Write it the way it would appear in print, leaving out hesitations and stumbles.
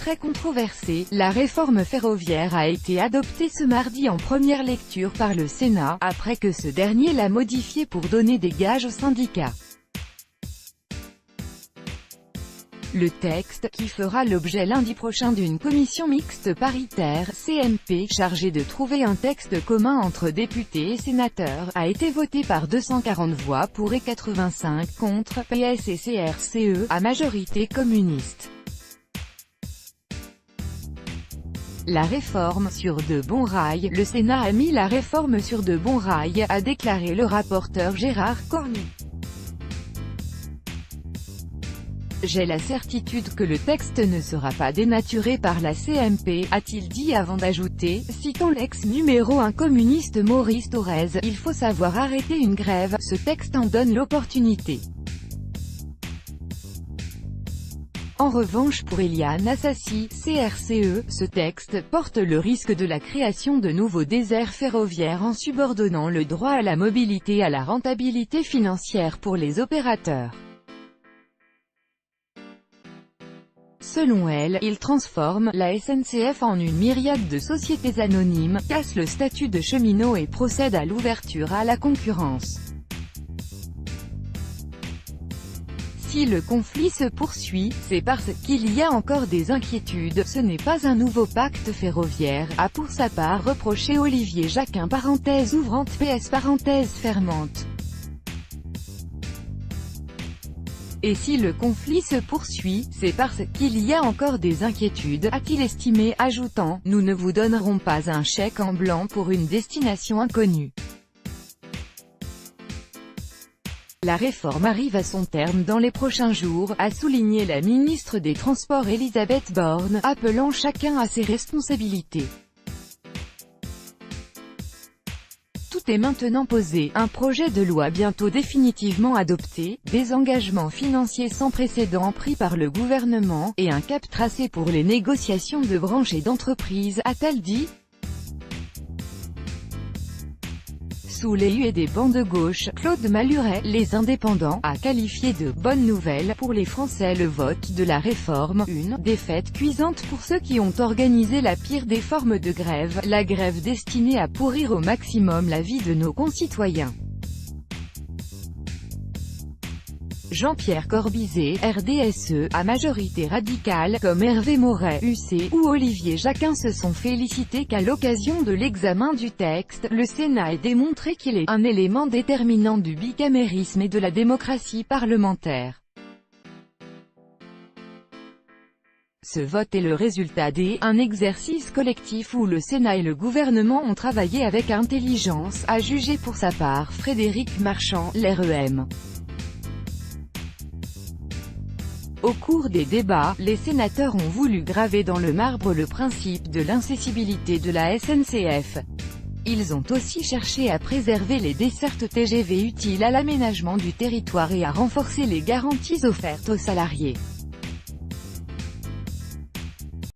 Très controversée, la réforme ferroviaire a été adoptée ce mardi en première lecture par le Sénat, après que ce dernier l'a modifiée pour donner des gages aux syndicats. Le texte, qui fera l'objet lundi prochain d'une commission mixte paritaire (CMP) chargée de trouver un texte commun entre députés et sénateurs, a été voté par 240 voix pour et 85 contre, PS et CRCE, à majorité communiste. La réforme sur de bons rails. Le Sénat a mis la réforme sur de bons rails, a déclaré le rapporteur Gérard Cornu. J'ai la certitude que le texte ne sera pas dénaturé par la CMP, a-t-il dit avant d'ajouter, citant l'ex-numéro 1 communiste Maurice Thorez, il faut savoir arrêter une grève, ce texte en donne l'opportunité. En revanche pour Éliane Assassi, CRCE, ce texte porte le risque de la création de nouveaux déserts ferroviaires en subordonnant le droit à la mobilité à la rentabilité financière pour les opérateurs. Selon elle, il transforme la SNCF en une myriade de sociétés anonymes, casse le statut de cheminot et procède à l'ouverture à la concurrence. Si le conflit se poursuit, c'est parce qu'il y a encore des inquiétudes, ce n'est pas un nouveau pacte ferroviaire, a pour sa part reproché Olivier Jacquin parenthèse ouvrante PS parenthèse fermante. Et si le conflit se poursuit, c'est parce qu'il y a encore des inquiétudes, a-t-il estimé, ajoutant, nous ne vous donnerons pas un chèque en blanc pour une destination inconnue. La réforme arrive à son terme dans les prochains jours, a souligné la ministre des Transports Elisabeth Borne, appelant chacun à ses responsabilités. Tout est maintenant posé, un projet de loi bientôt définitivement adopté, des engagements financiers sans précédent pris par le gouvernement, et un cap tracé pour les négociations de branches et d'entreprises, a-t-elle dit. Sous les huées des bancs de gauche, Claude Maluret, les indépendants, a qualifié de « bonne nouvelle » pour les Français le vote de la réforme, une « défaite cuisante pour ceux qui ont organisé la pire des formes de grève, la grève destinée à pourrir au maximum la vie de nos concitoyens ». Jean-Pierre Corbizet, RDSE, à majorité radicale, comme Hervé Maurey, UC, ou Olivier Jacquin se sont félicités qu'à l'occasion de l'examen du texte, le Sénat ait démontré qu'il est un élément déterminant du bicamérisme et de la démocratie parlementaire. Ce vote est le résultat un exercice collectif où le Sénat et le gouvernement ont travaillé avec intelligence, a jugé pour sa part Frédéric Marchand, l'REM. Au cours des débats, les sénateurs ont voulu graver dans le marbre le principe de l'incessibilité de la SNCF. Ils ont aussi cherché à préserver les dessertes TGV utiles à l'aménagement du territoire et à renforcer les garanties offertes aux salariés.